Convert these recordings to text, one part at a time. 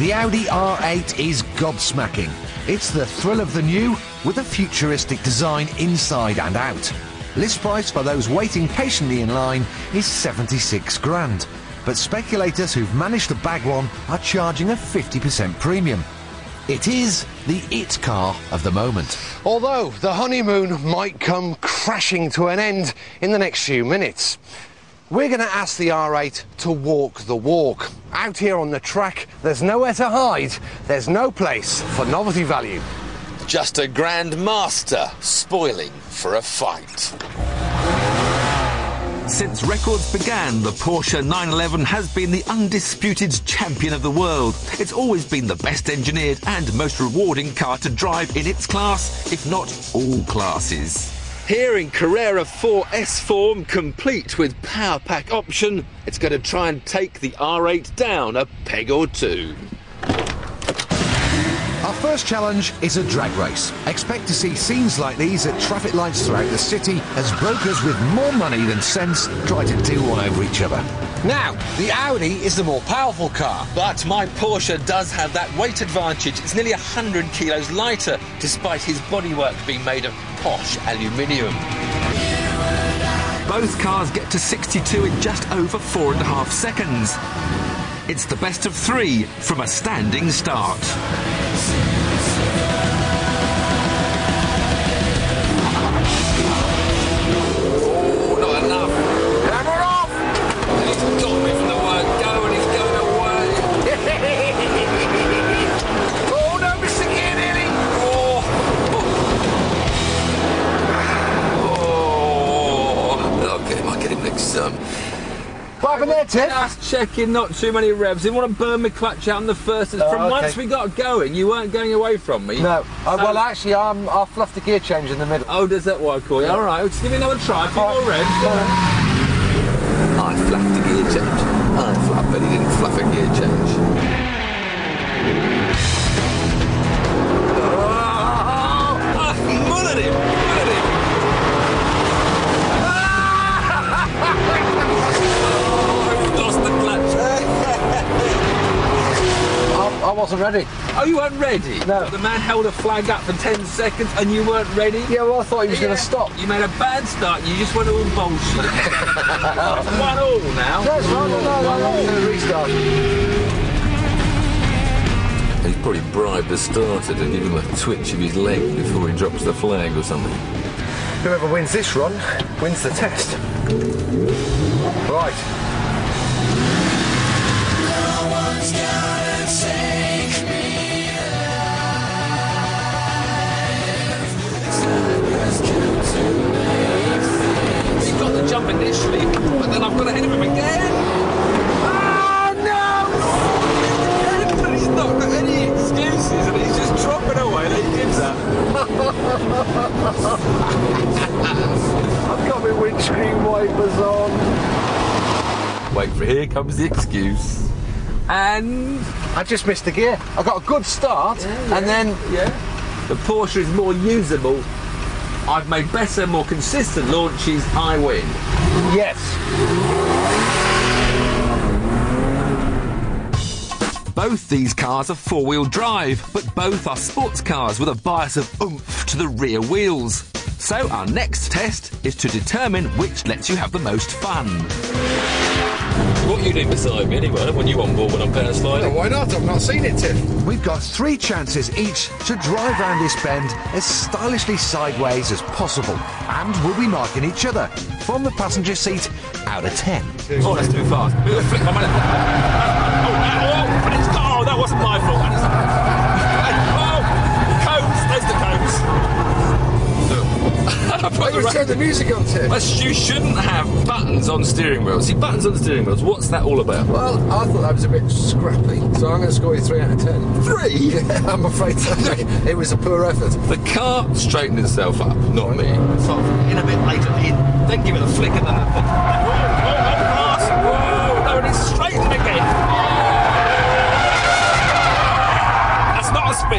The Audi R8 is gobsmacking. It's the thrill of the new with a futuristic design inside and out. List price for those waiting patiently in line is 76 grand. But speculators who've managed to bag one are charging a 50% premium. It is the it car of the moment. Although the honeymoon might come crashing to an end in the next few minutes. We're going to ask the R8 to walk the walk. Out here on the track, there's nowhere to hide. There's no place for novelty value. Just a grandmaster spoiling for a fight. Since records began, the Porsche 911 has been the undisputed champion of the world. It's always been the best engineered and most rewarding car to drive in its class, if not all classes. Here in Carrera 4S form, complete with power pack option, it's going to try and take the R8 down a peg or two. Our first challenge is a drag race. Expect to see scenes like these at traffic lights throughout the city as brokers with more money than sense try to do one over each other. Now, the Audi is the more powerful car. But my Porsche does have that weight advantage. It's nearly 100 kilos lighter, despite his bodywork being made of posh aluminium. Both cars get to 62 in just over 4.5 seconds. It's the best of three from a standing start. Oh, not enough. Hammer off! And he's got me from the word go and he's going away. Oh, no, Mr. Gear nearly. I'll get him next time. What happened there, Ted? Just checking, not too many revs. Didn't want to burn my clutch out on the first. From once we got going, you weren't going away from me. No. Well, actually, I fluffed the gear change in the middle. Oh, does that what I call you? Yeah. All right, just give me another try. A few more revs. I fluffed the gear change. I fluffed, but he didn't fluff a gear change. Mullered him! Mullered him! I wasn't ready. Oh, you weren't ready? No. The man held a flag up for 10 seconds and you weren't ready? Yeah, well, I thought he was going to stop. You made a bad start. You just went all bullshit. 1-1 now. That's right. No, I'm going to restart. He's probably bribed the starter to give him a twitch of his leg before he drops the flag or something. Whoever wins this run wins the test. Right. He got the jump initially, but then I've got to hit him again. Oh no! He's not got any excuses and he's just dropping away like he gives up. I've got my windscreen wipers on. Wait for here comes the excuse. And I just missed the gear. I got a good start, and then the Porsche is more usable. I've made better, more consistent launches. I win. Yes. Both these cars are four-wheel drive, but both are sports cars with a bias of oomph to the rear wheels. So our next test is to determine which lets you have the most fun. What are you doing beside me anyway? I don't want you on board when I'm power sliding. Why not? I've not seen it, Tim. We've got 3 chances each to drive round this bend as stylishly sideways as possible, and we'll be marking each other from the passenger seat out of 10. Oh, that's too fast. Flip my oh, that wasn't my fault. Cones, there's the cones. Turn the music on, Tim. You shouldn't have buttons on steering wheels. See, buttons on steering wheels, what's that all about? Well, I thought that was a bit scrappy, so I'm going to score you 3 out of 10. 3? Yeah, I'm afraid so. It was a poor effort. The car straightened itself up, not me. So in a bit later, then give it a flick and then whoa, no, and it's straightened again.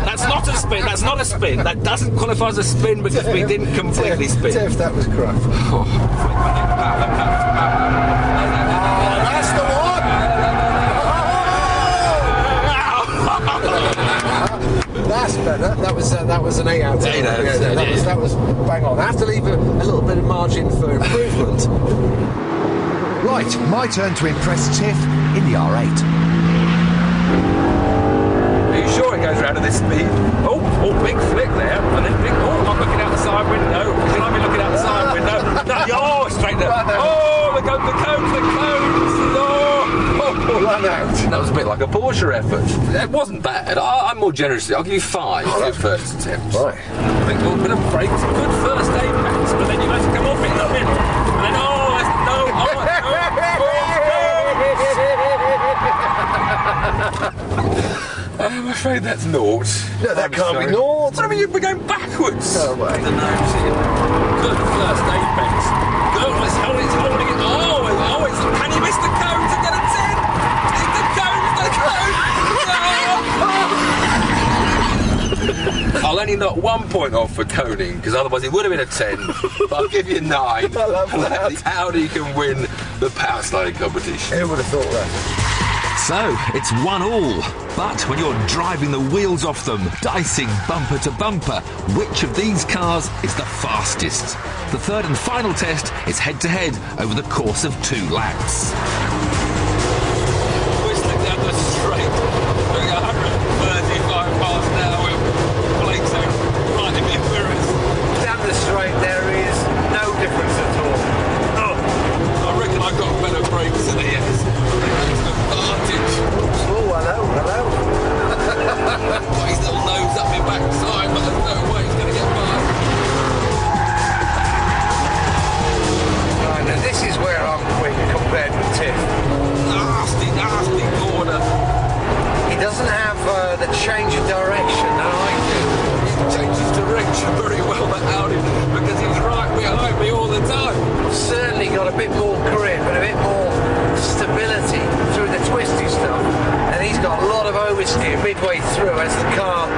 That's not a spin. That's not a spin. That doesn't qualify as a spin because we didn't completely spin. Tiff, that was crap. That's the one! that was an 8 out of 10. That was bang on. I have to leave a little bit of margin for improvement. Right, my turn to impress Tiff in the R8. Are you sure it goes around at this speed? Oh, big flick there. And then big, I'm looking out the side window. Can I be looking out the side window? No, straight there. Oh, the cones. Run out. That was a bit like a Porsche effort. It wasn't bad. I'm more generous. I'll give you 5 for your first attempt. Right. I think a little bit of brakes, good first apex, but then you have to come off it in a minute. And then, I'm afraid that's naught. No, that can't be naught. What do you mean, we're going backwards? No way. The nose here. Good first apex. Good, it's holding it. Oh, it's, can you miss the cones and get a 10? It's the cones. I'll only knock 1 point off for coning, because otherwise it would have been a 10. But I'll give you 9. I love that. The Audi can win the power sliding competition. Who would have thought that? So, it's 1-1. But when you're driving the wheels off them, dicing bumper to bumper, which of these cars is the fastest? The third and final test is head-to-head over the course of 2 laps. Whistling down the straight, doing 135 miles an hour with blinks out, riding me mirrors. Down the straight there is no difference at all. Oh, I reckon I've got better brakes than he has. That's an advantage. Oh, hello. Got his little nose up my backside, but there's no way he's going to get by. Right, now this is where I'm quick compared with Tiff. Nasty corner. He doesn't have the change of direction that I do. He changes direction very well, that Audi, because he's right behind me all the time. Certainly got a bit more grip and a bit more stability through the twisty stuff. And he's got a lot of oversteer midway through as the car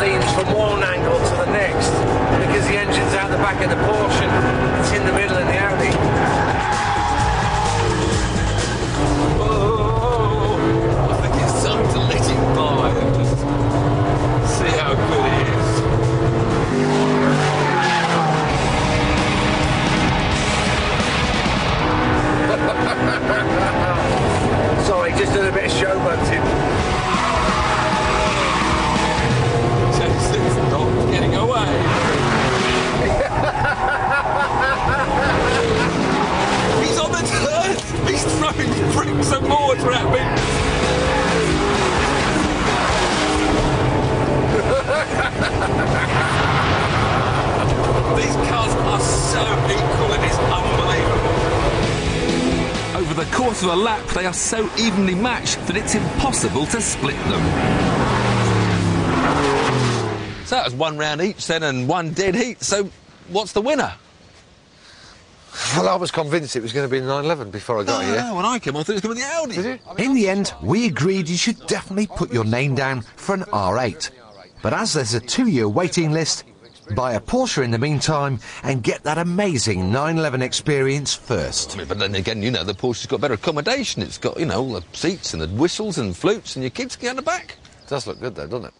leans from one angle to the next, because the engine's out the back of the Porsche and it's in the middle of the Audi. I think it's time to let him by and just see how good he is. Sorry, just did a bit of showboating. Jason's not getting away. He's on the turn. He's throwing bricks and mortar at me. These cars are so equal, it is unbelievable. Over the course of a lap, they are so evenly matched that it's impossible to split them. So that was 1 round each then and 1 dead heat. So what's the winner? Well, I was convinced it was going to be the 911 before I got here. When I came on, I thought it was going to be the Audi. Did you? In the end, we agreed you should definitely put your name down for an R8. But as there's a 2-year waiting list, buy a Porsche in the meantime and get that amazing 911 experience first. But then again, you know, the Porsche's got better accommodation. It's got, you know, all the seats and the whistles and flutes, and your kids can get on the back. It does look good though, doesn't it?